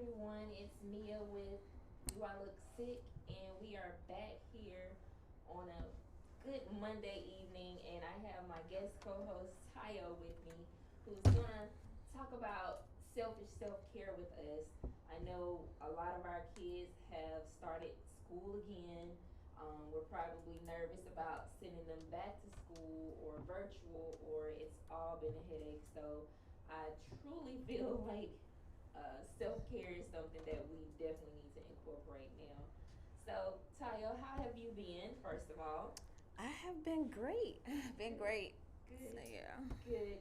everyone. It's Mia with Do I Look Sick? And we are back here on a good Monday evening. And I have my guest co host Tayo with me, who's going to talk about selfish self care with us. I know a lot of our kids have started school again. We're probably nervous about sending them back to school or virtual, or it's all been a headache. So I truly feel like self care is something that we definitely need to incorporate now. So, Tayo, how have you been, first of all? I have been great. Been Good, great. So good, yeah. good.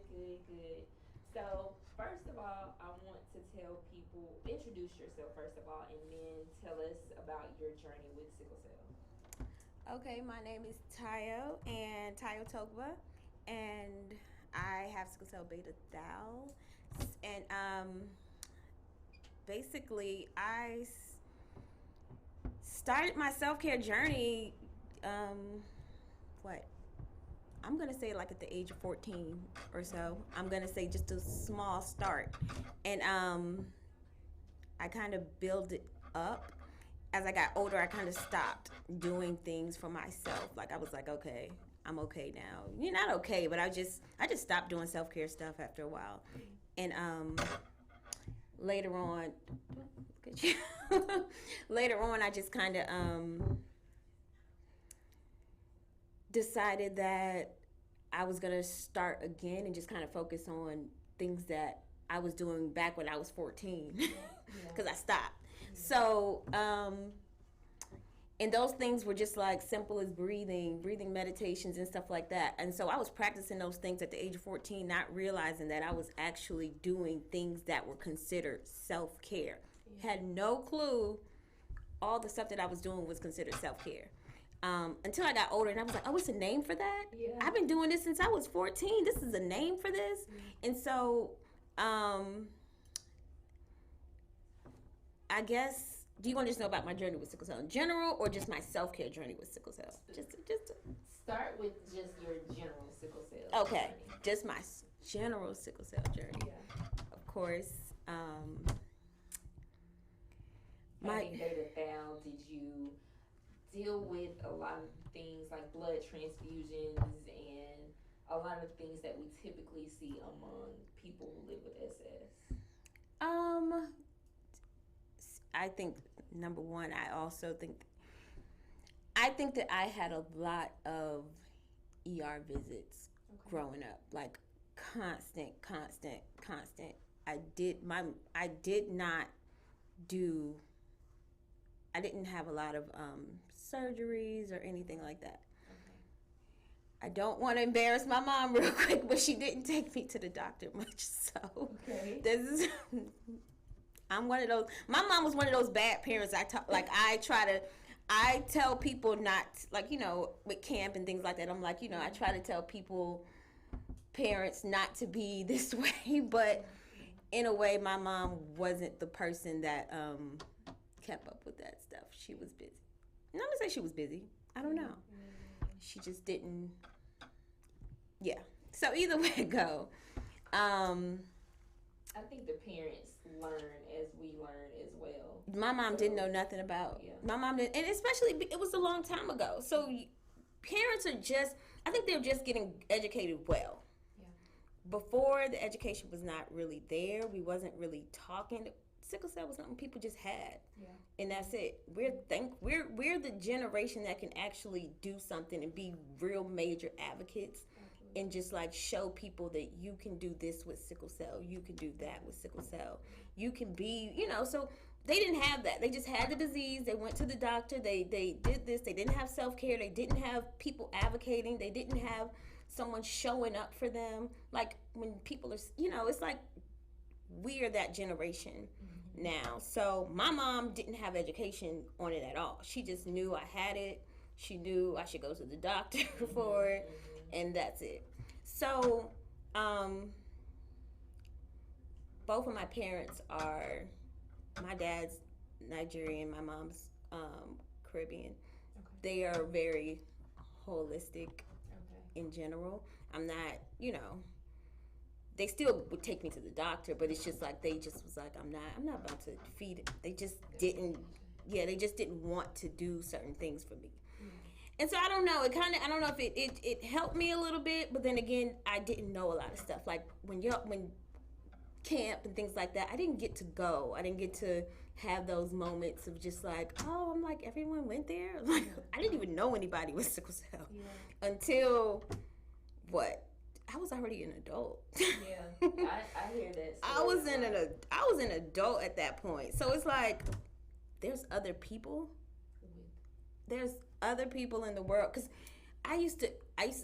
So, first of all, I want to tell people introduce yourself, first of all, and then tell us about your journey with sickle cell. Okay, my name is Tayo and Tayo Togbo, and I have sickle cell beta thal, and basically started my self care journey. What I'm gonna say, like at the age of 14 or so. I'm gonna say just a small start, and I kind of build it up. As I got older, I kind of stopped doing things for myself. Like I was like, okay, I'm okay now. You're not okay, but I just stopped doing self care stuff after a while, and later on, look at you. Later on, I just kind of decided that I was gonna start again and just kind of focus on things that I was doing back when I was 14 Yeah. because I stopped. So, and those things were just like simple as breathing meditations and stuff like that. And so I was practicing those things at the age of 14, not realizing that I was actually doing things that were considered self care. Had no clue all the stuff that I was doing was considered self care. Until I got older and I was like, oh, it's a name for that? Yeah. I've been doing this since I was 14. This is a name for this? And so, I guess, do you want to just know about my journey with sickle cell in general or just my self care journey with sickle cell? Just. Start with just your general sickle cell Okay, journey. just my general sickle cell journey. Yeah. Of course, Having my beta thal, did you deal with a lot of things like blood transfusions and a lot of things that we typically see among people who live with SS? um, I think number one, I think that I had a lot of ER visits growing up, like constant. I did not do. I didn't have a lot of surgeries or anything like that. Okay. I don't want to embarrass my mom real quick, but she didn't take me to the doctor much. So Okay. this is I'm one of those. My mom was one of those bad parents. I tell people not, like, with camp and things like that. I'm like, I try to tell people, parents, not to be this way, but in a way, my mom wasn't the person that kept up with that stuff. She was busy. And I'm gonna say she was busy. I don't know. She just didn't. Yeah. So either way it go, um, I think the parents learn as we learn as well. my mom didn't know So, nothing about. yeah. My mom didn't, and especially it was a long time ago. So parents are just. I think they're just getting educated well. Yeah. Before, the education was not really there. We wasn't really talking. Sickle cell was something people just had, Yeah. and that's it. We're the generation that can actually do something and be real major advocates, Absolutely. and just like show people that you can do this with sickle cell, you can do that with sickle cell, you can be, so they didn't have that. They just had the disease. They went to the doctor. They did this. They didn't have self care. They didn't have people advocating. They didn't have someone showing up for them. Like when people are, it's like we are that generation now. So my mom didn't have education on it at all. She just knew I had it. She knew I should go to the doctor for it, and that's it. So, both of my parents are. My dad's Nigerian. My mom's Caribbean. Okay. They are very holistic Okay. in general. I'm not, they still would take me to the doctor, but it's just like they just was like, I'm not about to feed it. They just didn't, yeah, they just didn't want to do certain things for me. And so I don't know. I don't know if it helped me a little bit, but then again, I didn't know a lot of stuff. Like when camp and things like that, I didn't get to go. I didn't get to have those moments of just like, oh, I'm like, everyone went there. Like I didn't even know anybody with sickle cell until what? I was already an adult. Yeah, I hear that. I was an adult at that point. So it's like there's other people. There's other people in the world, because I used to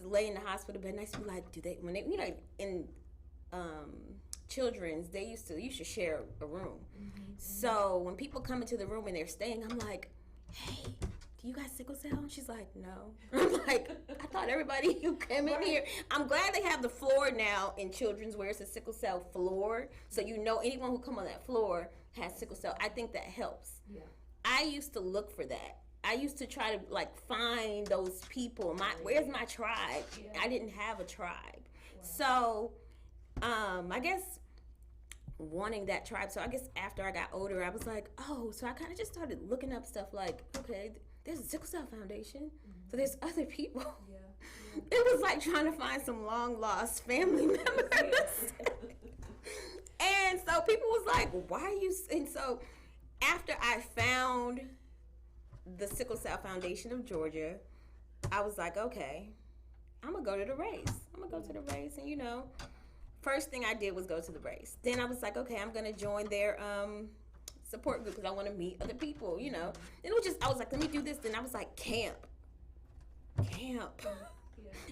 lay in the hospital bed and I used to be like, do they, when they, you know, in children's, you should share a room. So when people come into the room and they're staying, I'm like, hey, do you got sickle cell? And she's like, no. I'm like, I thought everybody who came in here. I'm glad they have the floor now in children's where it's a sickle cell floor, so you know anyone who come on that floor has sickle cell. I think that helps. Yeah. I used to look for that. I used to try to like find those people. Where's my tribe? Yeah. I didn't have a tribe. Wow. So I guess wanting that tribe. So I guess after I got older, I was like, oh, so I kind of just started looking up stuff like, okay, there's a sickle cell foundation, so there's other people. Yeah. It was like trying to find some long lost family members. And so people was like, why are you? And so after I found the Sickle Cell Foundation of Georgia, I was like, okay, I'm gonna go to the race. And you know, first thing I did was go to the race. Then I was like, okay, I'm gonna join their support group because I want to meet other people, you know. And I was like, let me do this. Then I was like, camp. Yeah.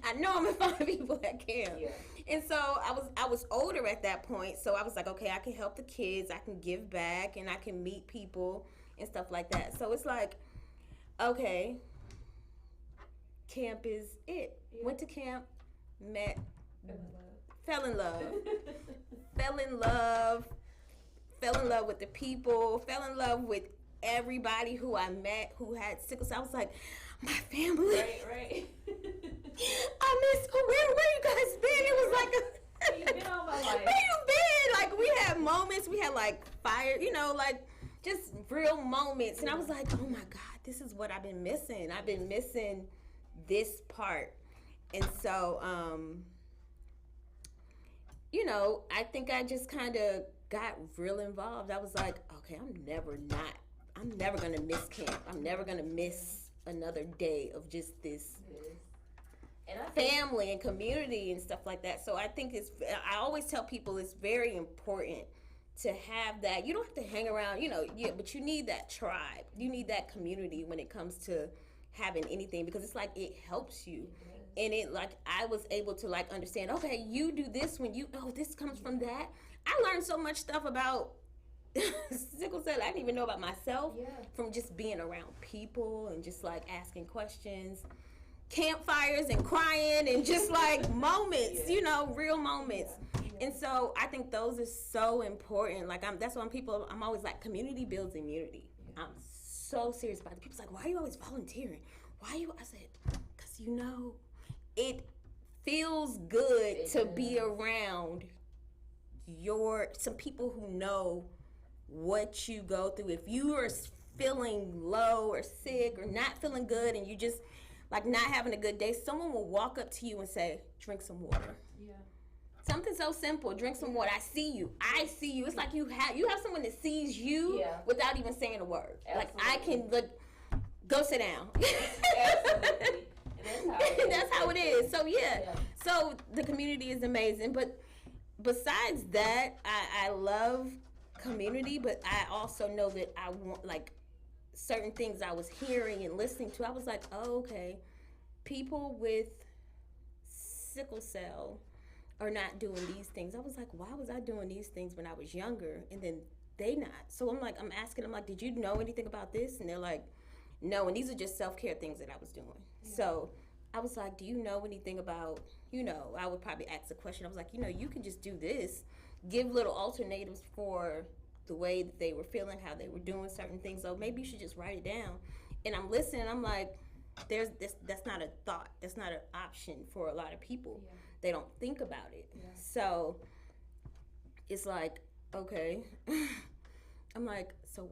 I know I'm gonna find people at camp. Yeah. And so I was older at that point, so I was like, okay, I can help the kids, I can give back, and I can meet people and stuff like that. So it's like, okay, camp is it. Yeah. Went to camp, met, fell in love with the people, fell in love with everybody who I met who had sickle cell. I was like, my family. Right. I miss, where you guys been? It was like, where you been all my life? Where you been? Like, we had moments, we had like fire, you know, like just real moments. And I was like, oh my God, this is what I've been missing. I've been missing this part. And so, you know, I think I just kind of got real involved. I was like, okay, I'm never going to miss camp. I'm never going to miss another day of just this family and community and stuff like that. So I think I always tell people it's very important to have that. You don't have to hang around, you know, but you need that tribe. You need that community when it comes to having anything, because it's like it helps you. And it, like, I was able to like understand, okay, you do this when this comes from that. I learned so much stuff about sickle cell I didn't even know about myself from just being around people and just like asking questions, campfires and crying and just like moments, you know, real moments. And so I think those are so important. Like that's why I'm always like, community builds immunity. I'm so serious about it. People's like, why are you always volunteering? I said, because you know, it feels good to be around some people who know what you go through. If you are feeling low or sick or not feeling good and you just like not having a good day, someone will walk up to you and say, drink some water. Yeah. Something so simple, drink some water. I see you. It's like you have someone that sees you without even saying a word. Absolutely. Like I can go sit down. Absolutely. That's how it is. So so the community is amazing. But besides that, I love community, but I also know that I want, like, certain things I was hearing and listening to, I was like, oh, okay, people with sickle cell are not doing these things. I was like, why was I doing these things when I was younger and then they not? So I'm asking them, like, did you know anything about this? And they're like, no, and these are just self-care things that I was doing. Yeah. So I was like, do you know anything about, you know, I would probably ask a question. I was like, you know, you can just do this, give little alternatives for the way that they were feeling, how they were doing certain things. So maybe you should just write it down. And I'm listening, I'm like, that's not a thought. That's not an option for a lot of people. Yeah. They don't think about it. Yeah. So it's like, okay. I'm like, so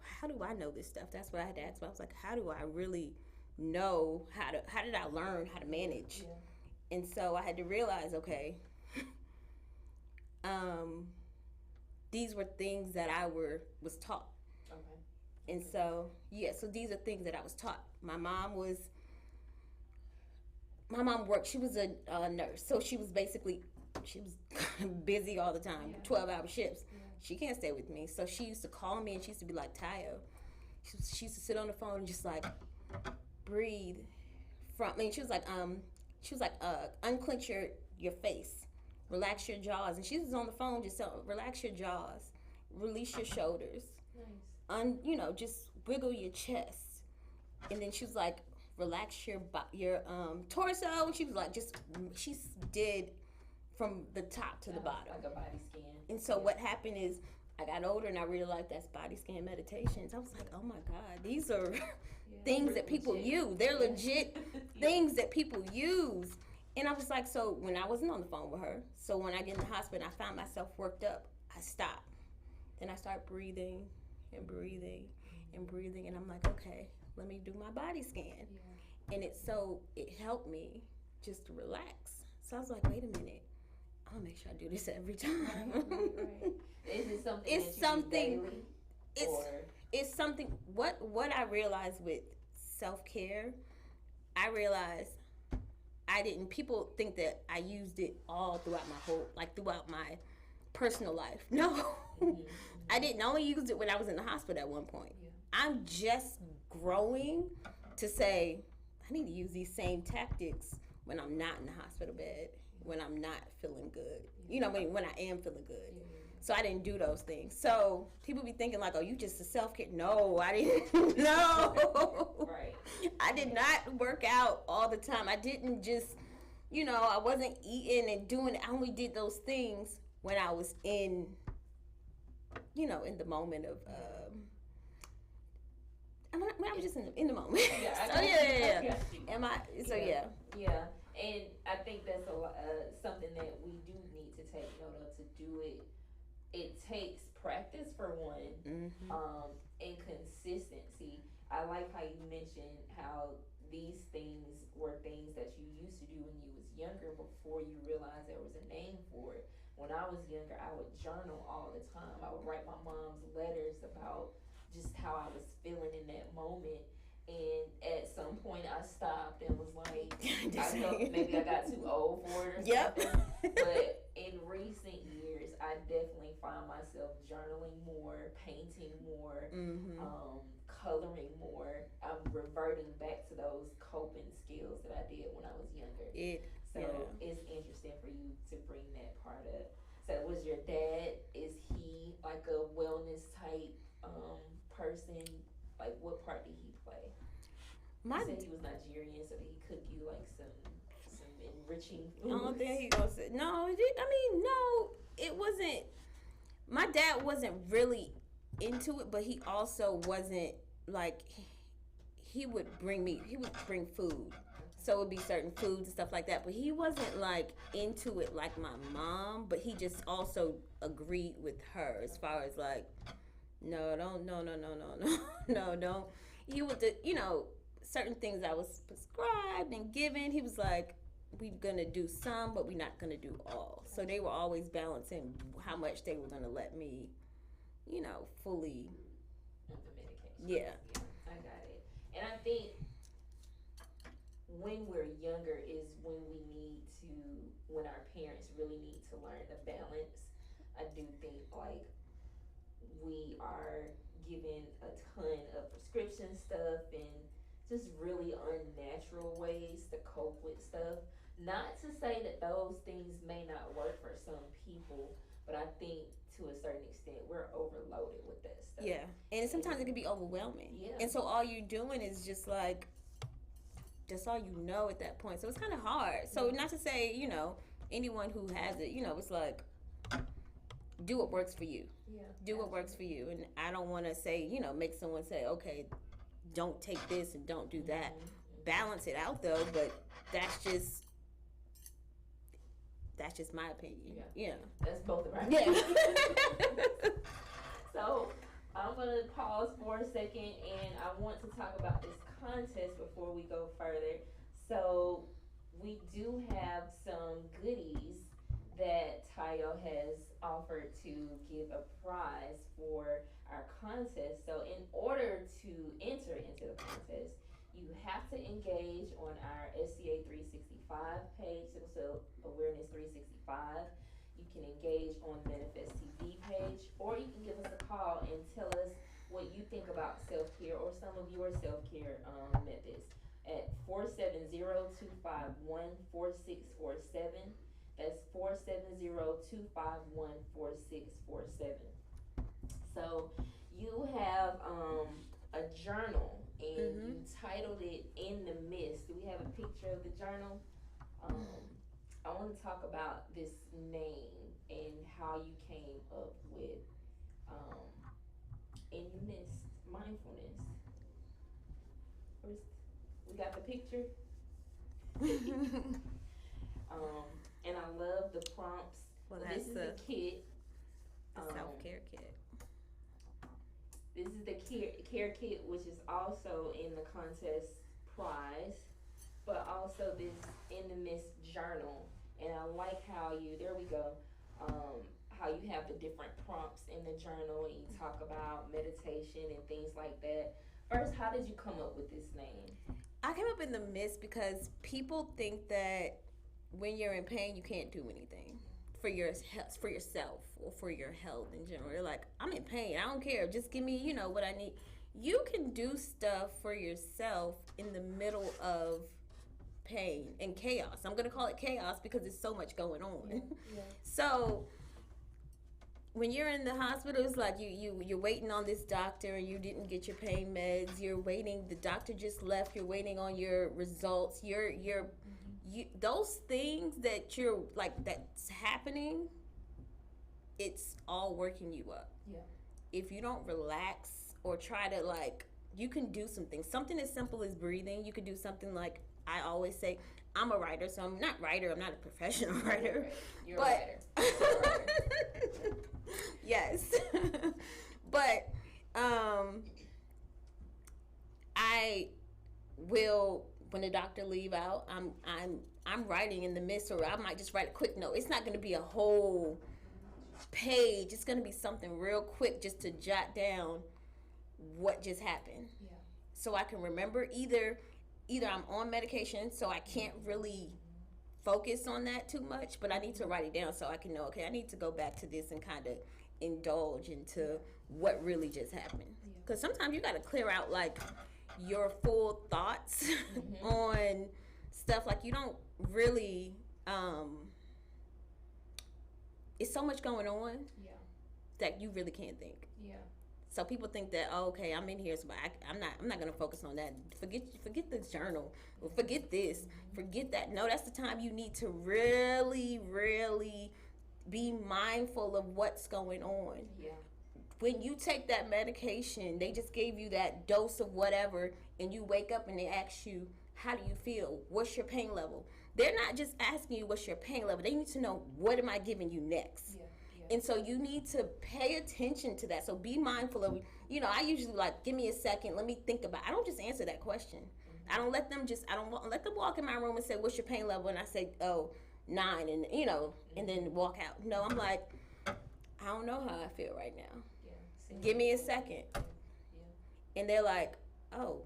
how do I know this stuff? That's what I had to ask. I was like, how do I really know how did I learn how to manage? Yeah. And so I had to realize, okay, um, these were things that I was taught. Okay. And so, yeah, so these are things that I was taught. My mom worked, she was a nurse. So she was busy all the time, 12-hour shifts. Yeah. She can't stay with me. So she used to call me and she used to be like, Tayo. She used to sit on the phone and just like breathe from, I mean, she was like, unclench your face, relax your jaws. And she was on the phone just saying, relax your jaws, release your shoulders. Nice. Just wiggle your chest. And then she was like, relax your torso. And she was like, she did from the top to the bottom. Like a body scan. And so what happened is I got older and I realized that's body scan meditations. I was like, oh my God, these are things that people use. They're legit things that people use. And I was like, so when I wasn't on the phone with her, so when I get in the hospital and I found myself worked up, I stopped. Then I start breathing and breathing and breathing. And I'm like, okay, let me do my body scan. Yeah. And it helped me just to relax. So I was like, wait a minute. I'm gonna make sure I do this every time. Right. Is it something? It's something. It's something. What I realized with self-care, I realized I didn't. People think that I used it all throughout my personal life. No, Mm-hmm. I didn't. I only used it when I was in the hospital at one point. Yeah. I'm just growing to say I need to use these same tactics when I'm not in the hospital bed, when I'm not feeling good. When I am feeling good. Yeah. So I didn't do those things. So people be thinking like, oh, you just a self-care. No, I didn't. No. Right. I did not work out all the time. I didn't just, I wasn't eating and doing, I only did those things when I was in the moment of, when I was just in the moment. Yeah. Yeah. Yeah. And I think that's something that we do need to take note of. To do it, it takes practice for one, Mm-hmm. And consistency. I like how you mentioned how these things were things that you used to do when you was younger before you realized there was a name for it. When I was younger, I would journal all the time. I would write my mom's letters about just how I was feeling in that moment. And at some point, I stopped and was like, I felt maybe I got too old for it or something. But in recent years, I definitely find myself journaling more, painting more, Mm-hmm. Coloring more. I'm reverting back to those coping skills that I did when I was younger. It's interesting for you to bring that part up. So was your dad, is he like a wellness type person? Like what part did he play? You said he was Nigerian, so did he cook you like some enriching foods? I don't think he gonna say no. No, it wasn't. My dad wasn't really into it, but he also wasn't like he would bring food. So it would be certain foods and stuff like that. But he wasn't like into it like my mom. But he just also agreed with her as far as like, no, don't. He would, certain things I was prescribed and given. He was like, we're gonna do some, but we're not gonna do all. So they were always balancing how much they were gonna let me, fully. The medication. Yeah. I got it. And I think when we're younger is when our parents really need to learn the balance. I do think like we are given a ton of prescription stuff and just really unnatural ways to cope with stuff. Not to say that those things may not work for some people, but I think to a certain extent we're overloaded with that stuff. Yeah, and sometimes it can be overwhelming. Yeah. And so all you're doing is just like, that's all you know at that point. So it's kind of hard. So not to say, anyone who has it, it's like, do what works for you. Yeah. Do what works for you. And I don't want to say, make someone say, okay, don't take this and don't do that. Mm-hmm. Balance it out though, but that's that's just my opinion. Yeah. That's both of our Yeah. So I'm gonna pause for a second, and I want to talk about this contest before we go further. So we do have some goodies that Tayo has offered to give a prize for our contest. So in order to enter into the contest, you have to engage on our SCA 365 page, Sickle Cell Awareness 365. You can engage on Manifest TV page, or you can give us a call and tell us what you think about self-care or some of your self-care methods at 470-251-4647. That's 470-251-4647. So you have a journal, and you titled it "In the Mist." Do we have a picture of the journal? I want to talk about this name and how you came up with "In the Mist" mindfulness. We got the picture. And I love the prompts. Well, this is the kit. The self-care kit. This is the care kit, which is also in the contest prize, but also this "In the Mist" journal. And I like how there we go, how you have the different prompts in the journal, and you talk about meditation and things like that. First, how did you come up with this name? I came up in the mist because people think that when you're in pain, you can't do anything for yourself or for your health in general. They're like, I'm in pain. I don't care. Just give me, what I need. You can do stuff for yourself in the middle of pain and chaos. I'm going to call it chaos because there's so much going on. Yeah. So when you're in the hospital, it's like you're waiting on this doctor and you didn't get your pain meds. You're waiting. The doctor just left. You're waiting on your results. Those things that you're like that's happening, it's all working you up. Yeah. If you don't relax or try to you can do some things. Something as simple as breathing. You could do something like I always say. I'm a writer, so I'm not writer. I'm not a professional writer. You're a writer. Yes, but I will when the doctor leave out. I'm writing in the midst, or I might just write a quick note. It's not going to be a whole page. It's going to be something real quick, just to jot down what just happened. Yeah. So I can remember either I'm on medication, so I can't really focus on that too much, but I need to write it down so I can know, okay, I need to go back to this and kind of indulge into what really just happened. Because sometimes you got to clear out your full thoughts on stuff. You don't really, it's so much going on that you really can't think. Yeah. So people think that, oh, okay, I'm in here, so I'm not gonna focus on that. Forget this journal, or forget this, forget that. No, that's the time you need to really, really be mindful of what's going on. Yeah. When you take that medication, they just gave you that dose of whatever, and you wake up and they ask you, how do you feel? What's your pain level? They're not just asking you what's your pain level. They need to know, what am I giving you next? Yeah. And so you need to pay attention to that. So be mindful of, I usually give me a second, let me think about it. I don't just answer that question. I don't let them let them walk in my room and say, what's your pain level? And I say, 9, and and then walk out. No, I'm like, I don't know how I feel right now. Yeah. Give me a second. Yeah. And they're like, oh,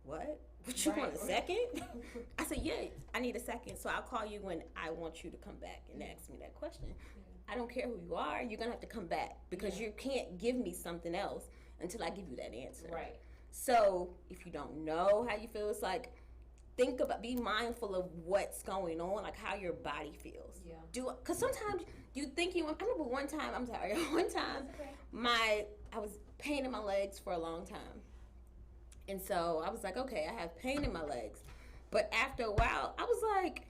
what? What, you want a second? I said, yeah, I need a second. So I'll call you when I want you to come back and ask me that question. I don't care who you are. You're going to have to come back because you can't give me something else until I give you that answer. Right. So if you don't know how you feel, it's be mindful of what's going on, how your body feels. Yeah. Because sometimes you think I remember one time, I was pain in my legs for a long time. And so I was like, okay, I have pain in my legs. But after a while, I was like,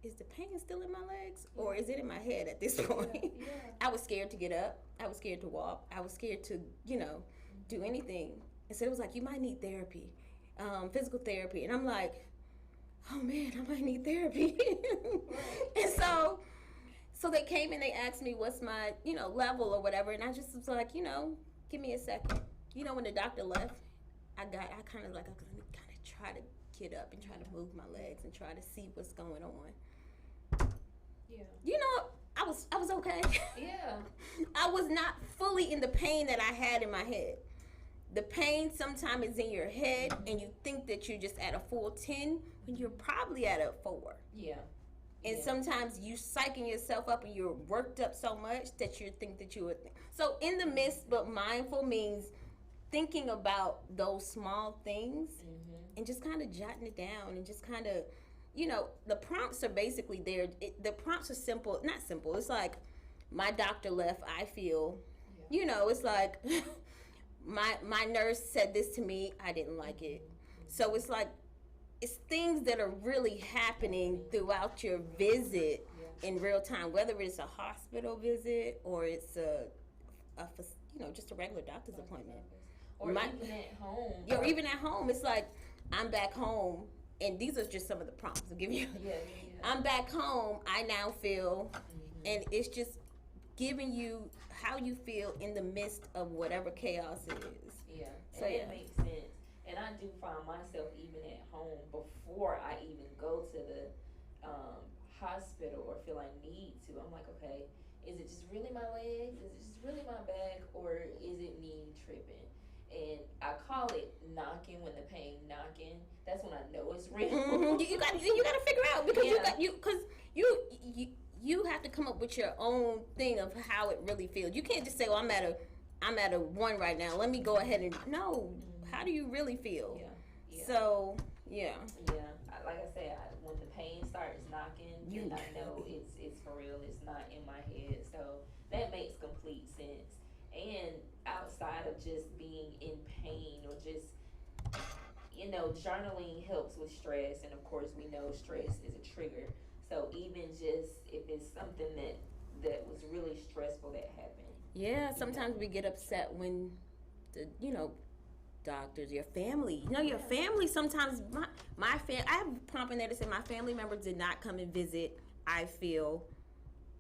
is the pain still in my legs, or is it in my head at this point? Yeah. I was scared to get up. I was scared to walk. I was scared to, do anything. And so it was like, you might need therapy, physical therapy. And I'm like, oh man, I might need therapy. And so So they came and they asked me what's my, level or whatever, and I just was like, give me a second. When the doctor left, I kind of try to get up and try to move my legs and try to see what's going on. Yeah. I was okay. Yeah. I was not fully in the pain that I had in my head. The pain sometimes is in your head, and you think that you're just at a full 10 when you're probably at a 4. Yeah. And sometimes you psyching yourself up and you're worked up so much that you think that you would think. So in the midst, but mindful means thinking about those small things and just kind of jotting it down and just kind of, the prompts are basically there. The prompts are simple, not simple. It's like, my doctor left, I feel, it's like, my nurse said this to me, I didn't like it. So it's like, it's things that are really happening throughout your visit in real time, whether it's a hospital visit or it's just a regular doctor's appointment. Or even at home. Yeah, or even at home. It's like, I'm back home, and these are just some of the prompts I'll give you. I'm back home, I now feel, and it's just giving you how you feel in the midst of whatever chaos it is. Yeah, so it makes sense. And I do find myself even at home before I even go to the hospital or feel I need to. I'm like, okay, is it just really my legs? Is it just really my back? Or is it me tripping? And I call it knocking when the pain knocking. That's when I know it's real. You got to figure out because you have to come up with your own thing of how it really feels. You can't just say, well, I'm at a 1 right now. Let me go ahead and no. How do you really feel? Yeah. So, yeah. Yeah. Like I said, when the pain starts knocking, then I know it's for real. It's not in my head. So that makes complete sense. And outside of just being in pain or just, journaling helps with stress. And of course, we know stress is a trigger. So even just if it's something that was really stressful that happened. Yeah. Sometimes we get upset when doctors, your family. Your family sometimes, my family, I have a prompt in there that said my family members did not come and visit. I feel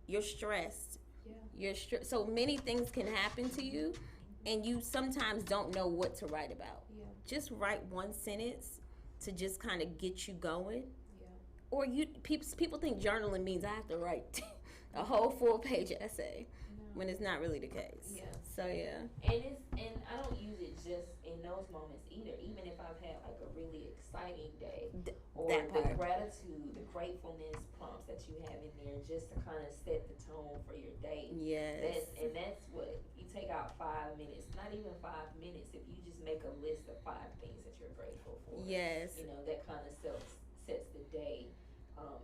you're stressed. Yeah. So many things can happen to you, and you sometimes don't know what to write about. Yeah. Just write one sentence to just kind of get you going. Yeah. Or people think journaling means I have to write a whole full-page essay. When it's not really the case. Yeah. So yeah. And I don't use it just in those moments either. Even if I've had like a really exciting day, or the gratitude, the gratefulness prompts that you have in there, just to kind of set the tone for your day. Yes. That's what you take out 5 minutes, not even 5 minutes. If you just make a list of 5 things that you're grateful for. Yes. That kind of sets the day.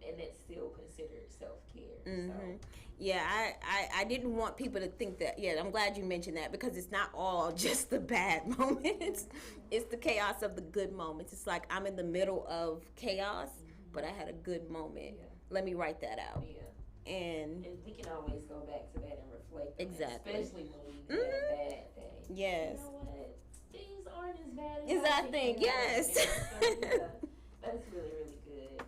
And that's still considered self-care. So. Yeah, I didn't want people to think that. Yeah, I'm glad you mentioned that because it's not all just the bad moments. It's the chaos of the good moments. It's like I'm in the middle of chaos, but I had a good moment. Yeah. Let me write that out. Yeah. And we can always go back to that and reflect. Exactly. Especially when we have a bad day. Yes. You know what? Things aren't as bad as I think. Yes. That's really, really good.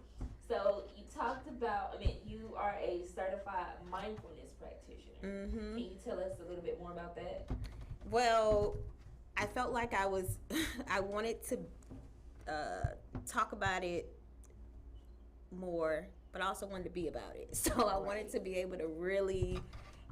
So you talked about, you are a certified mindfulness practitioner. Can you tell us a little bit more about that? Well, I felt like I wanted to talk about it more, but I also wanted to be about it. So I wanted to be able to really,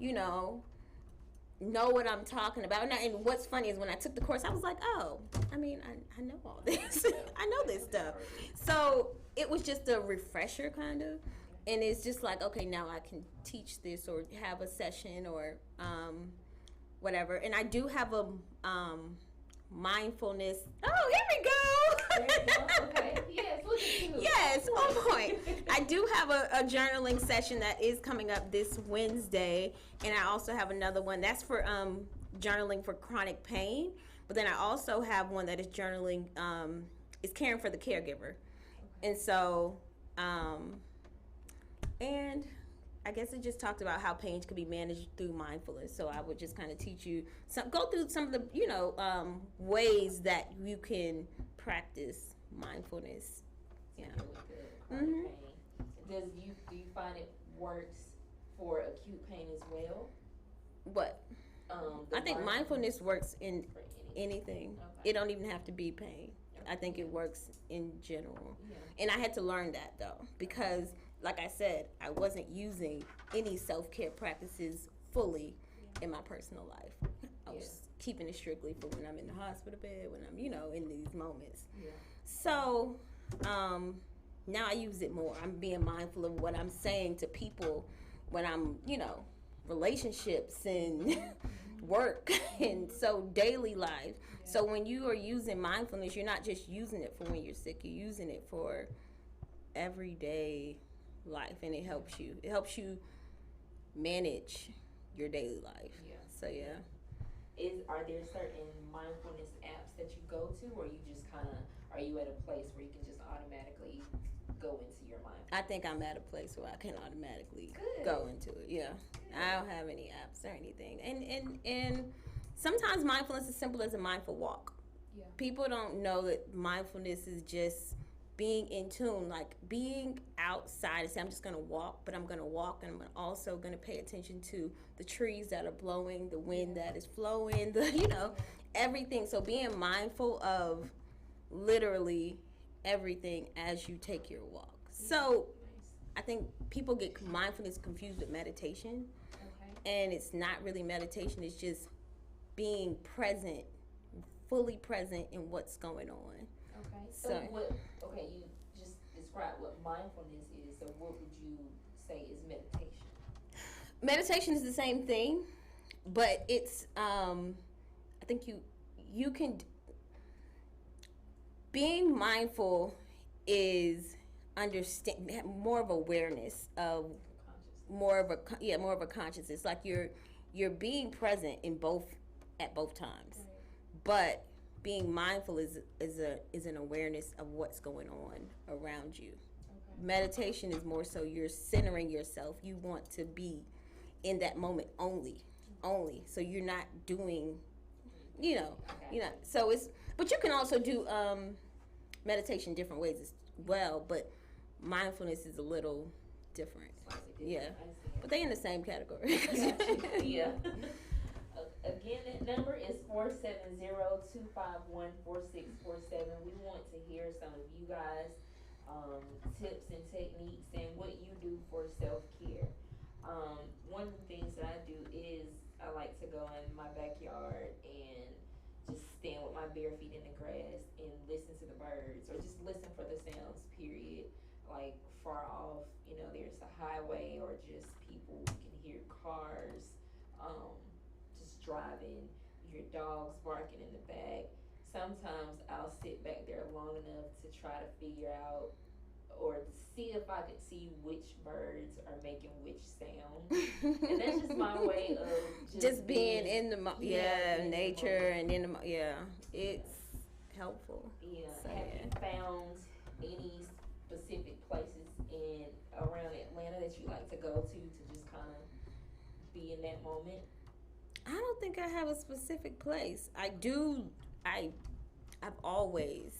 know what I'm talking about. And what's funny is when I took the course, I was like, oh, I know all this. I know this stuff. So it was just a refresher kind of. And it's just like, okay, now I can teach this or have a session or whatever. And I do have a mindfulness. Oh, here we go. There you go. Okay. Yes, look at you. Yes, on point. I do have a journaling session that is coming up this Wednesday. And I also have another one that's for journaling for chronic pain. But then I also have one that is journaling, is caring for the caregiver. And so, and I guess it just talked about how pain can be managed through mindfulness. So I would just kind of teach you go through some of the, ways that you can practice mindfulness. Yeah. Really good. Do you find it works for acute pain as well? What? The I think mindfulness works in for anything. Okay. It don't even have to be pain. I think it works in general. Yeah. And I had to learn that though, because like I said, I wasn't using any self-care practices fully in my personal life. I was keeping it strictly for when I'm in the hospital bed, when I'm, in these moments. Yeah. So, now I use it more. I'm being mindful of what I'm saying to people when I'm, relationships and work and so daily life. So when you are using mindfulness, you're not just using it for when you're sick, you're using it for everyday life, and it helps you. It helps you manage your daily life. Yeah. So yeah. Are there certain mindfulness apps that you go to, or you just kind of are you at a place where you can just automatically go into your mind? I think I'm at a place where I can automatically go into it. Yeah. Good. I don't have any apps or anything. And sometimes mindfulness is simple as a mindful walk. Yeah. People don't know that mindfulness is just being in tune, like being outside and say, I'm just going to walk, but I'm going to walk and I'm also going to pay attention to the trees that are blowing, the wind that is flowing, everything. So being mindful of literally everything as you take your walk. So I think people get mindfulness confused with meditation. Okay. And it's not really meditation, it's just being present, fully present in what's going on. Okay. So you just described what mindfulness is. So what would you say is meditation? Meditation is the same thing, but it's I think you can being mindful is understand more of awareness of more of a consciousness, like you're being present in both at both times. Right. But being mindful is an awareness of what's going on around you. Okay. Meditation is more so you're centering yourself. You want to be in that moment only. So you're not doing, so it's, but you can also do meditation different ways as well, but mindfulness is a little different. Yeah. But they in the same category. Yeah. Again, that number is 470-251-4647. We want to hear some of you guys' tips and techniques and what you do for self-care. One of the things that I do is I like to go in my backyard and just stand with my bare feet in the grass and listen to the birds, or just listen for the sounds, period. Like far off, there's a highway, or just people, you can hear cars, just driving, you hear dogs barking in the back. Sometimes I'll sit back there long enough to try to figure out or see if I could see which birds are making which sound. And that's just my way of just being in the nature and in the it's helpful. Yeah. So, have you found any specific places around Atlanta that you like to go to just kind of be in that moment? I don't think I have a specific place. I've always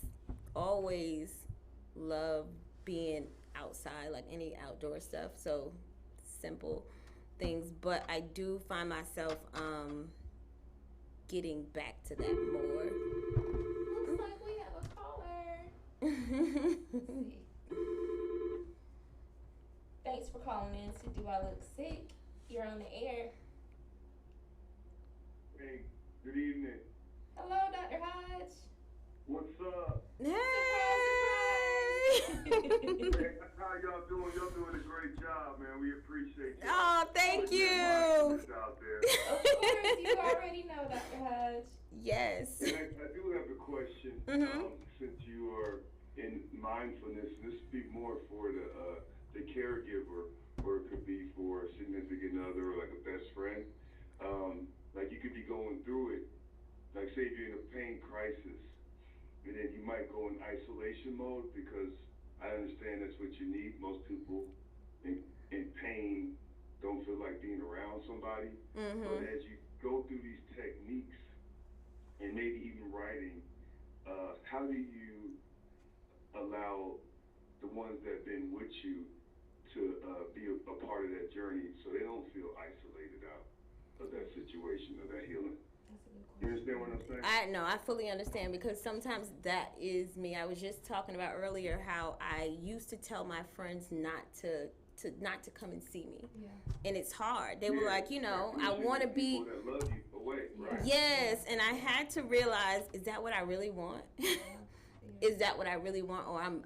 loved being outside, like any outdoor stuff, so simple things, but I do find myself getting back to that more. Looks like we have a caller. Let's see. Thanks for calling in to Do I Look Sick? You're on the air. Hey, good evening. Hello, Dr. Hodge. What's up? Hey! Hey, how y'all doing? Y'all doing a great job, man. We appreciate you. Oh, thank you. Out there. Of course, you already know, Dr. Hodge. Yes. And I do have a question. Since you are in mindfulness, this would be more for the caregiver, or it could be for a significant other, or like a best friend. Like you could be going through it, like say if you're in a pain crisis, and then you might go in isolation mode, because I understand that's what you need. Most people in pain don't feel like being around somebody. But as you go through these techniques, and maybe even writing, how do you allow the ones that have been with you to be a part of that journey, so they don't feel isolated out of that situation or that healing. You understand what I'm saying? I know, I fully understand, because sometimes that is me. I was just talking about earlier how I used to tell my friends not to come and see me. Yeah. And it's hard. They were like, I want to be. People that love you away, right? Yes, and I had to realize, is that what I really want? Is that what I really want, or I'm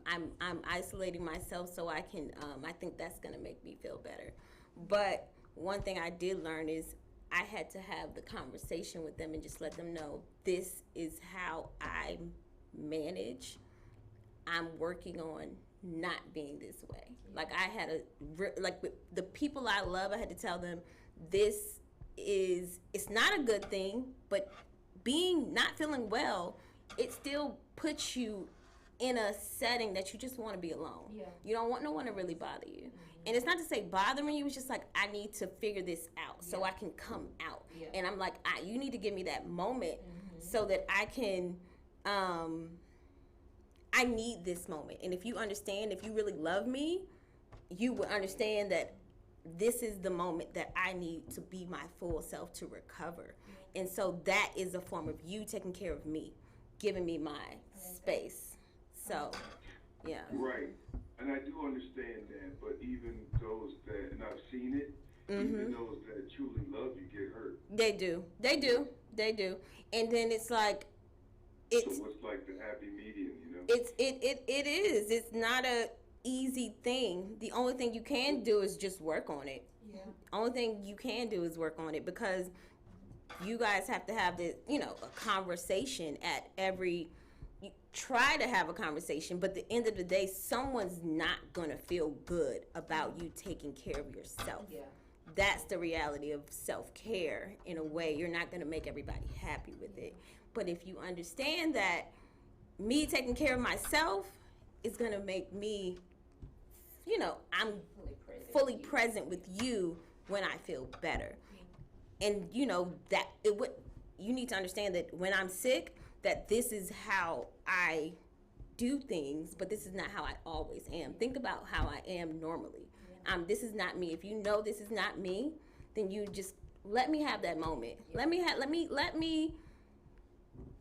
isolating myself so I can? I think that's gonna make me feel better. But one thing I did learn is I had to have the conversation with them and just let them know, this is how I manage. I'm working on not being this way. Like I had like with the people I love, I had to tell them, it's not a good thing, but being not feeling well, it still puts you in a setting that you just want to be alone. Yeah. You don't want no one to really bother you. Mm-hmm. And it's not to say bothering you, it's just like, I need to figure this out so I can come out. Yeah. And I'm like, you need to give me that moment so that I can, I need this moment. And if you understand, if you really love me, you will understand that this is the moment that I need to be my full self to recover. And so that is a form of you taking care of me, giving me my space. So, yeah. Right. And I do understand that, but even those that, and I've seen it, even those that truly love you get hurt. They do. And then it's like, so what's like the happy medium, It is. It's not a easy thing. The only thing you can do is just work on it. Yeah. Only thing you can do is work on it, because you guys have to have this, a conversation at every. You try to have a conversation, but at the end of the day, someone's not gonna feel good about you taking care of yourself. Yeah. That's the reality of self-care. In a way, you're not gonna make everybody happy with it. But if you understand that me taking care of myself is gonna make me, I'm fully present with you when I feel better. And that you need to understand that when I'm sick, that this is how I do things, but this is not how I always am. Think about how I am normally. This is not me. If you know this is not me, then you just let me have that moment. Yeah. Let me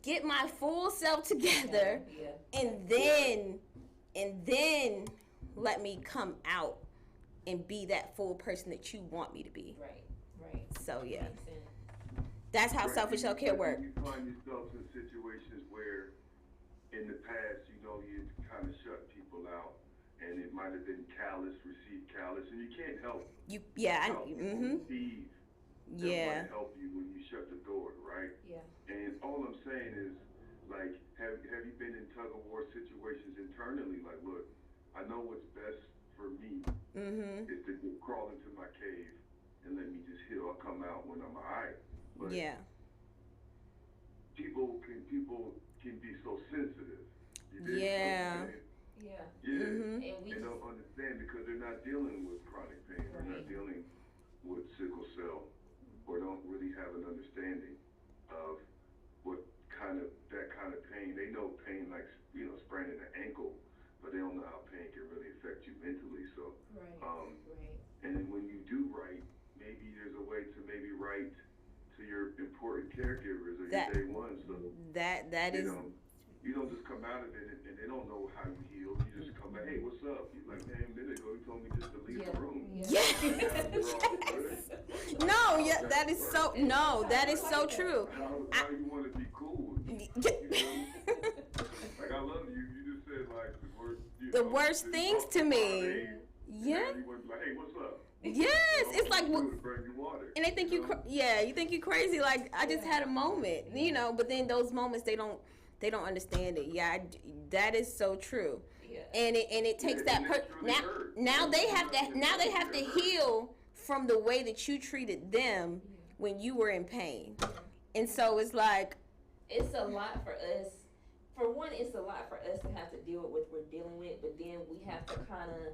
get my full self together, and then let me come out and be that full person that you want me to be. Right. So yeah. That's how selfish self-care works. You find yourself in situations where in the past, you kind of shut people out, and it might have been received callous, and you can't help. Receive that help you when you shut the door, right? Yeah. And all I'm saying is, like, have you been in tug of war situations internally? Like, look, I know what's best for me is to crawl into my cave and let me just heal. I'll come out when I'm alright. But people can be so sensitive. Yeah. And they don't understand because they're not dealing with chronic pain. Right. They're not dealing with sickle cell, or don't really have an understanding of that kind of pain. They know pain like spraining an ankle, but they don't know how pain can really affect you mentally. So, and then when you do write, maybe there's a way to maybe write to your important caregivers or your day ones. So that is. You don't just come out of it and they don't know how you heal. You just come back, hey, what's up? You're like, man, a minute ago you told me just to leave the room. That is so true. How you want to be cool? Like, I love you. You just said like the worst things to me. Yeah. You was like, hey, what's up? Yes, it's like, and they think you think you crazy. Like, I just had a moment, but then those moments they don't understand it. Yeah, that is so true. Yeah. And it takes now they have to heal from the way that you treated them when you were in pain. And so it's like, it's a lot for us. For one, it's a lot for us to have to deal with what we're dealing with, but then we have to kind of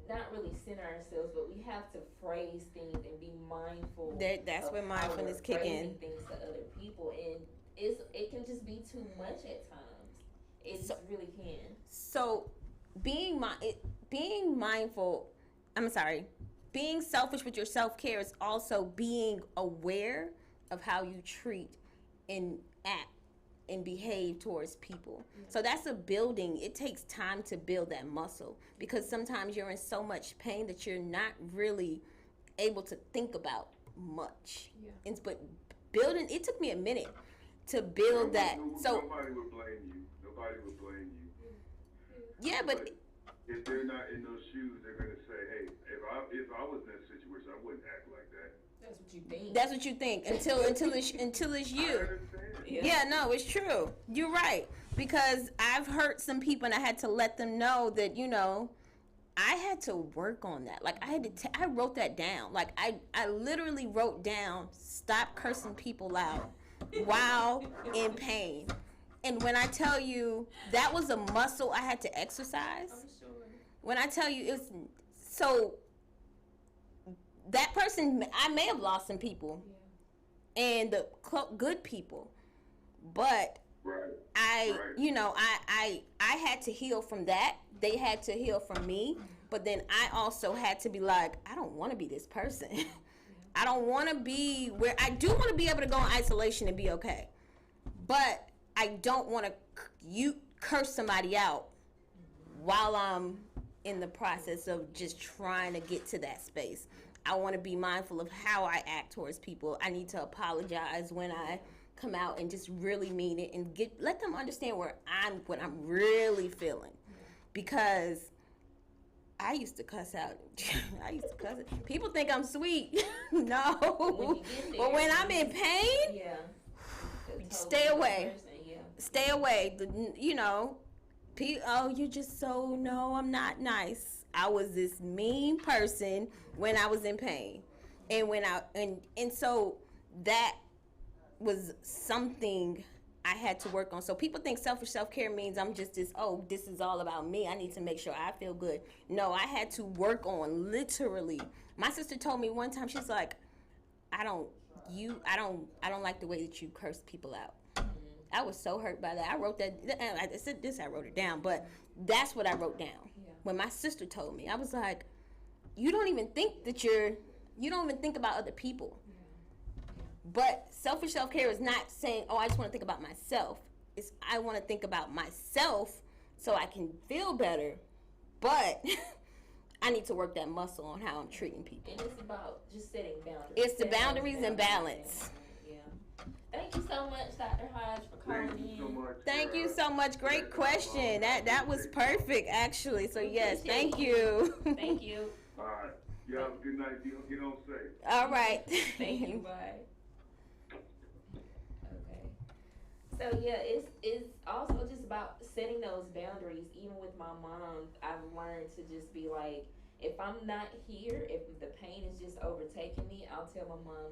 not really center ourselves, but we have to phrase things and be mindful. That's when mindfulness kick in. Things to other people, and it can just be too much at times. It really can. So being mindful. I'm sorry. Being selfish with your self-care is also being aware of how you treat and act and behave towards people. Yeah. So that's a building. It takes time to build that muscle because sometimes you're in so much pain that you're not really able to think about much. Yeah. But building, it took me a minute to build that. So nobody would blame you. Nobody would blame you. Yeah, but if they're not in those shoes, they're gonna say, "Hey, if I was in that situation, I wouldn't act like that." That's what you think. That's what you think until it's you. Yeah, no, it's true. You're right, because I've hurt some people and I had to let them know that I had to work on that. Like I wrote that down. Like I literally wrote down, stop cursing people out while in pain. And when I tell you that was a muscle I had to exercise, I'm sure. When I tell you it's so that person, I may have lost some people, yeah. And the good people, but right. I had to heal from that. They had to heal from me, but then I also had to be like, I don't want to be this person. Yeah. I don't want to be where I do want to be able to go in isolation and be okay, but I don't want to curse somebody out while I'm in the process of just trying to get to that space. I want to be mindful of how I act towards people. I need to apologize when I come out and just really mean it and let them understand what I'm really feeling. Because I used to cuss out. People think I'm sweet. No. But when I'm in pain, yeah. Stay away. Yeah. Stay away. Oh, you're just so, no, I'm not nice. I was this mean person when I was in pain. And so that was something I had to work on. So people think self-care means I'm just this is all about me. I need to make sure I feel good. No, I had to work on literally. My sister told me one time, she's like, I don't like the way that you curse people out. I was so hurt by that. I wrote that. I said this. I wrote it down, but that's what I wrote down. Yeah. When my sister told me, I was like, "You don't even think you don't even think about other people." Yeah. Yeah. But selfish self-care is not saying, "Oh, I just want to think about myself." It's I want to think about myself so I can feel better, but I need to work that muscle on how I'm treating people. And it's about just setting boundaries. It's the boundaries and balance. Thank you so much, Dr. Hodge, for calling in. Thank you so much. Great question. That was perfect, actually. So, yes, thank you. Thank you. All right. You have a good night. You get on safe. All right. Thank you. Bye. Okay. So, yeah, it's also just about setting those boundaries. Even with my mom, I've learned to just be like, if I'm not here, if the pain is just overtaking me, I'll tell my mom,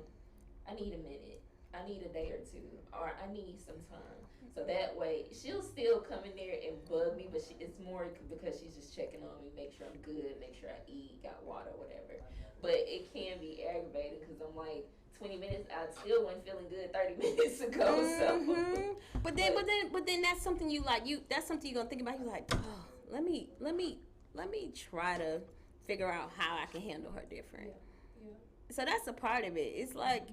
I need a minute. I need a day or two, or I need some time. So that way, she'll still come in there and bug me, but it's more because she's just checking on me, make sure I'm good, make sure I eat, got water, whatever. But it can be aggravating because I'm like, 20 minutes, I still wasn't feeling good 30 minutes ago. Mm-hmm. So, but then that's something that's something you're gonna think about. You're like, oh, let me try to figure out how I can handle her different. Yeah. Yeah. So that's a part of it. It's like.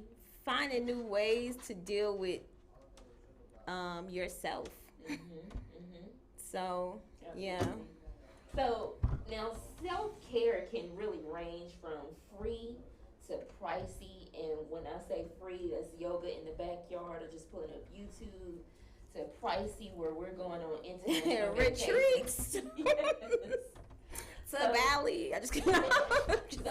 Finding new ways to deal with yourself. So, yeah. So, now self-care can really range from free to pricey. And when I say free, that's yoga in the backyard or just pulling up YouTube, to pricey where we're going on international retreats. Yes. To Bali. I just kidding. So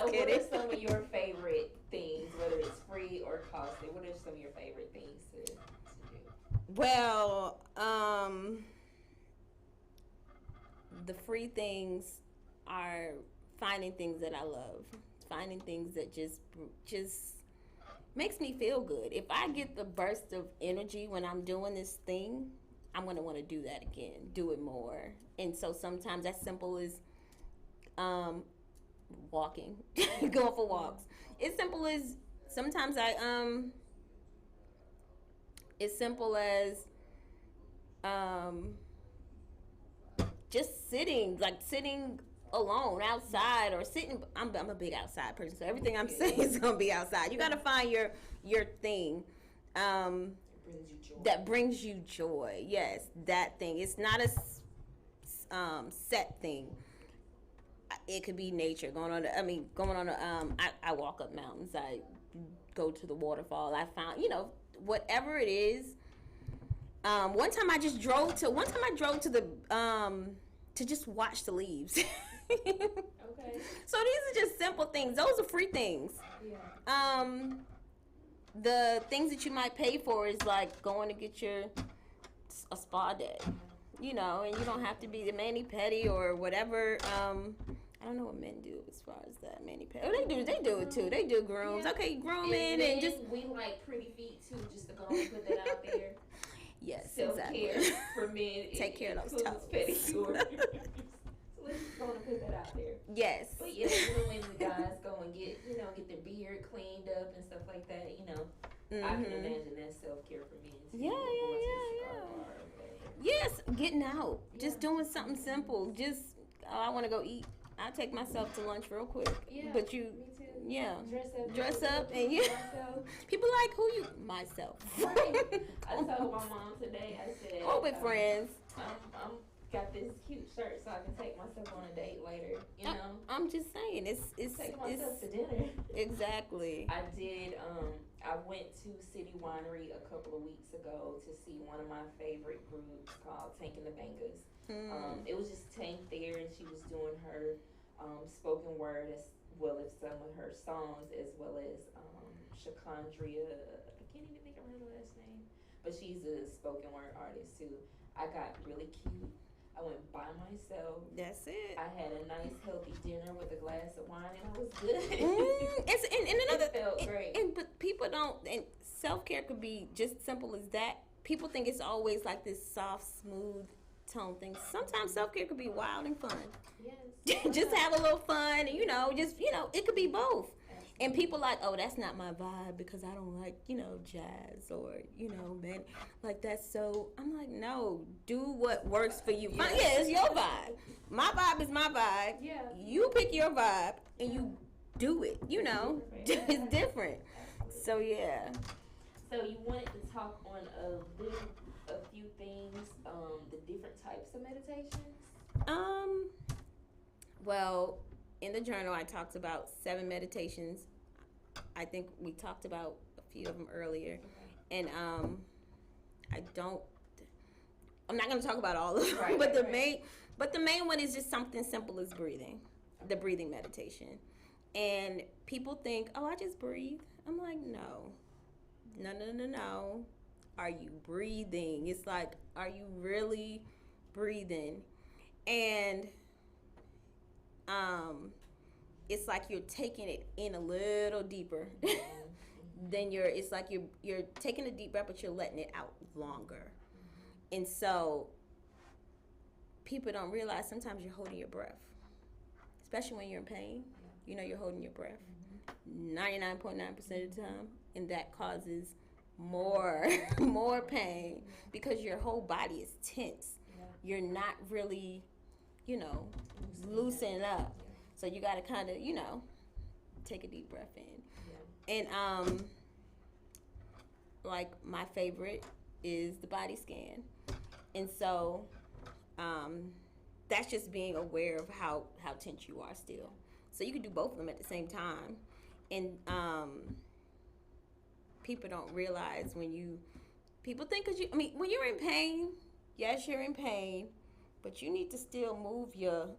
what are some of your favorite things, whether it's free or costly? What are some of your favorite things to do? Well, the free things are finding things that I love, finding things that just makes me feel good. If I get the burst of energy when I'm doing this thing, I'm gonna want to do that again, do it more. And so sometimes as simple as walking, going for walks. It's simple as sometimes just sitting alone outside or sitting. I'm a big outside person, so everything I'm saying is gonna be outside. You gotta find your thing. That brings you joy. Yes, that thing. It's not a set thing. It could be nature. Going on I walk up mountains. I go to the waterfall. I found, whatever it is. One time I drove to the to just watch the leaves. Okay. So these are just simple things. Those are free things. Yeah. The things that you might pay for is like going to get a spa day, and you don't have to be the mani-pedi or whatever. I don't know what men do as far as that mani-pedi. Oh, they do it too. They do grooms. Yeah. Okay, grooming and just we like pretty feet too. Just to go and put that out there. Yes, Self-care exactly. for men. Take care of those toes. Pedicure. So let's just go and put that out there. Yes. But yeah, when the guys go and get their beard cleaned up and stuff like that, I can imagine that's self-care for men too. Yeah. Yes, getting out. Just doing something simple. Just, I want to go eat. I'll take myself to lunch real quick. Yeah, but you, me too. yeah. Dress up and people like, who you? Myself. Right. I told my mom today, I said, Oh, with friends. I'm got this cute shirt so I can take myself on a date later, I'm just saying, it's take myself to dinner. Exactly. I did, I went to City Winery a couple of weeks ago to see one of my favorite groups called Tank and the Bangers. It was just Tank there, and she was doing her spoken word as well as some of her songs, as well as Shakandria. I can't even think of her last name, but she's a spoken word artist too. I got really cute. I went by myself. That's it. I had a nice healthy dinner with a glass of wine, and I was good. And another it felt great. But people don't. And self-care could be just simple as that. People think it's always like this soft, smooth tone thing. Sometimes self-care could be wild and fun. Yes. Just have a little fun, and it could be both. And people like, oh, that's not my vibe because I don't like, jazz or, man, like that's so. I'm like, no, do what works for you. Yeah, it's your vibe. My vibe is my vibe. Yeah. You pick your vibe and you do it. It's different. So yeah. So you wanted to talk on a few things, the different types of meditations. Well, in the journal, I talked about 7 meditations. I think we talked about a few of them earlier. Okay. And I'm not going to talk about all of them, right, but the main one is just something simple as breathing, the breathing meditation. And people think, oh, I just breathe. I'm like, no. Are you breathing? It's like, are you really breathing? And it's like you're taking it in a little deeper. Then it's like you're taking a deep breath, but you're letting it out longer. And so people don't realize sometimes you're holding your breath, especially when you're in pain. You're holding your breath 99.9% of the time, and that causes more pain because your whole body is tense. You're not really, loosening up. So you got to kind of, take a deep breath in. And like my favorite is the body scan. And so that's just being aware of how tense you are still. So you can do both of them at the same time. And people don't realize people think when you're in pain, yes, you're in pain, but you need to still move your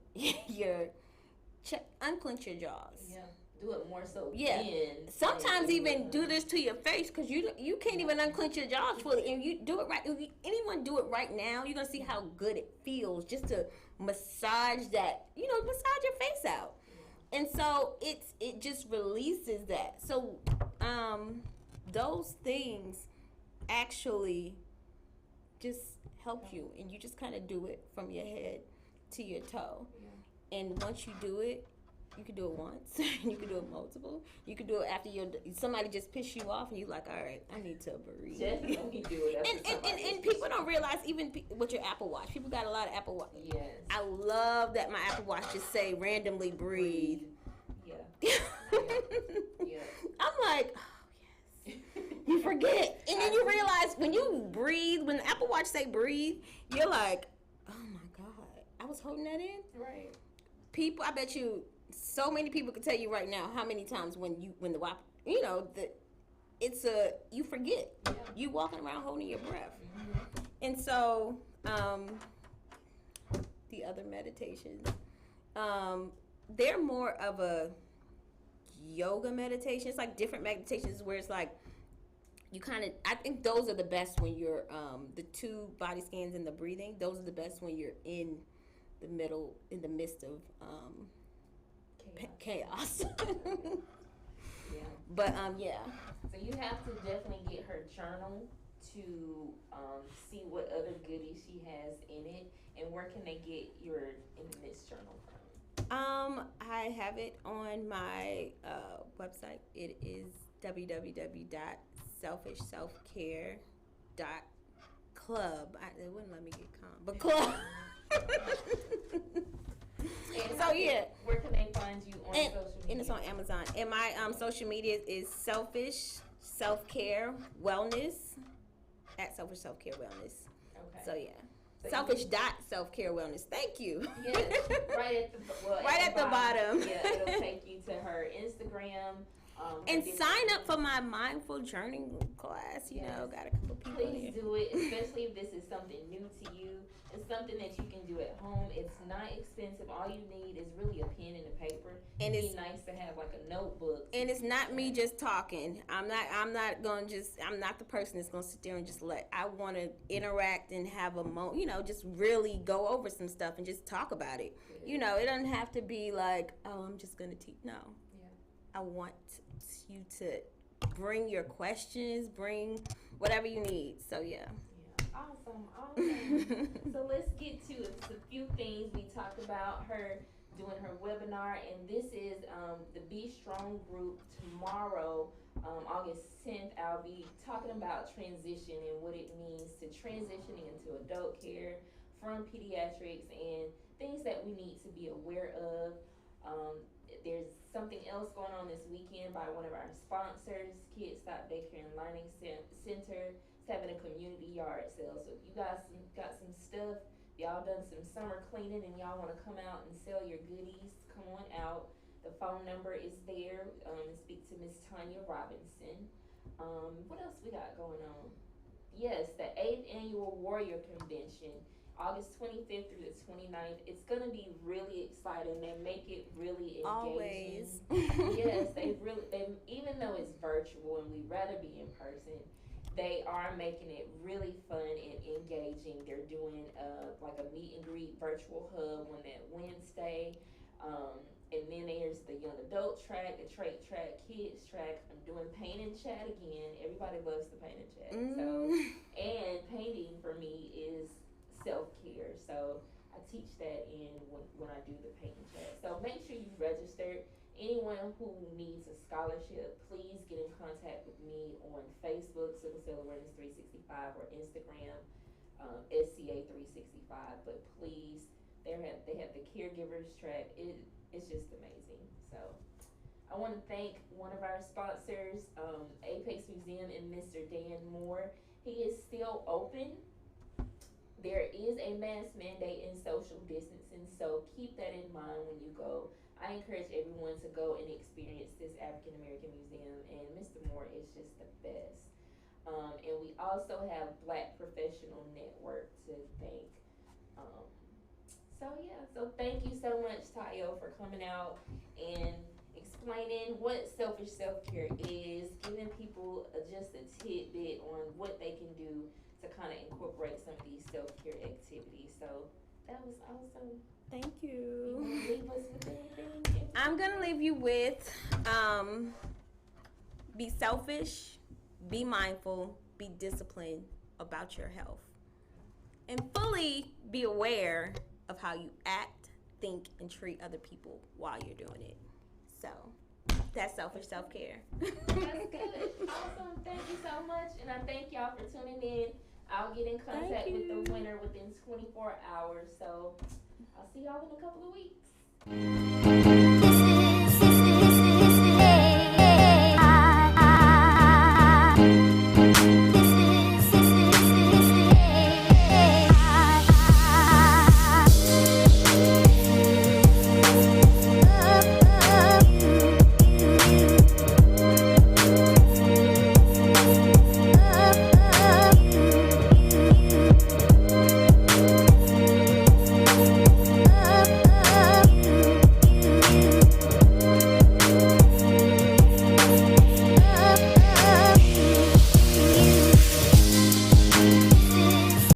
unclench your jaws. Yeah. Do it more so. Yeah. Sometimes even do this to your face because you can't even unclench your jaws fully. And you do it right. If anyone do it right now, you're gonna see how good it feels just to massage that. Massage your face out. And so it just releases that. So those things actually just help you, and you just kind of do it from your head to your toe. Yeah. And once you do it, you can do it once. You can do it multiple. You can do it after somebody just piss you off, and you're like, all right, I need to breathe. Definitely do it. And people don't don't realize even with your Apple Watch, people got a lot of Apple Watch. Yes. I love that my Apple Watch just say randomly breathe. Yeah. Yeah. I'm like, oh, yes. You forget. And then you realize when you breathe, when the Apple Watch say breathe, you're like, oh my God, I was holding that in? Right. People, I bet you so many people could tell you right now how many times when the watch, you know, you forget. Yeah. You walking around holding your breath. Mm-hmm. And so, the other meditations, they're more of a yoga meditation. It's like different meditations where it's like you kind of, I think those are the best when you're the 2 body scans and the breathing. Those are the best when you're in the midst of chaos. Yeah. But yeah. So you have to definitely get her journal to see what other goodies she has in it, and where can they get your Intimate journal from? I have it on my website. It is www.selfishselfcare.club. It wouldn't let me get calm, but club. So yeah, where can they find you on social media? And it's on Amazon. And my social media is Selfish Self-Care Wellness at Selfish Self-Care Wellness. Okay. So yeah. Selfish.selfcare wellness. Thank you. Yes, right at the bottom. Yeah, it'll take you to her Instagram. And sign up for my mindful journaling class. You know, got a couple people Please do it, especially if this is something new to you. It's something that you can do at home. It's not expensive. All you need is really a pen and a paper. And it's nice to have like a notebook. And it's not me just talking. I'm not the person that's gonna sit there and just I want to interact and have a moment, you know, just really go over some stuff and just talk about it. Yeah. You know, it doesn't have to be like, oh, I'm just gonna teach. No. Yeah. I want you to bring your questions, bring whatever you need. So yeah. Awesome. So let's get to it. It's a few things we talked about her doing her webinar, and this is the Be Strong group tomorrow, August 10th. I'll be talking about transition and what it means to transitioning into adult care from pediatrics and things that we need to be aware of. There's something else going on this weekend by one of our sponsors, Kids Stop Daycare and Learning Center. It's having a community yard sale. So if you guys got some stuff, y'all done some summer cleaning and y'all want to come out and sell your goodies, come on out. The phone number is there. Speak to Miss Tanya Robinson. What else we got going on? Yes, the 8th Annual Warrior Convention, August 25th through the 29th. It's going to be really exciting. They make it really engaging. Always. Yes, they even though it's virtual and we'd rather be in person, they are making it really fun and engaging. They're doing like a meet and greet virtual hub on that Wednesday. And then there's the young adult track, the trait track, kids track. I'm doing paint and chat again. Everybody loves the paint and chat. So, and painting for me is self-care. So I teach that when I do the paint and chat. So make sure you register. Anyone who needs a scholarship, please get in contact with me on Facebook, Sickle Cell Awareness 365, or Instagram, SCA 365. But please, they have the caregivers track. It's just amazing. So I want to thank one of our sponsors, Apex Museum, and Mr. Dan Moore. He is still open. There is a mask mandate and social distancing, so keep that in mind when you go. I encourage everyone to go and experience this African American museum, and Mr. Moore is just the best. And we also have Black Professional Network to thank. So thank you so much, Tayo, for coming out and explaining what selfish self-care is, giving people just a tidbit on what they can do to kind of incorporate some of these self-care activities. So that was awesome. Thank you. You want to leave us with anything? I'm going to leave you with be selfish, be mindful, be disciplined about your health, and fully be aware of how you act, think, and treat other people while you're doing it. So that's selfish self-care. That's good. Awesome. Thank you so much. And I thank y'all for tuning in. I'll get in contact Thank with you. the winner within 24 hours. So I'll see y'all in a couple of weeks.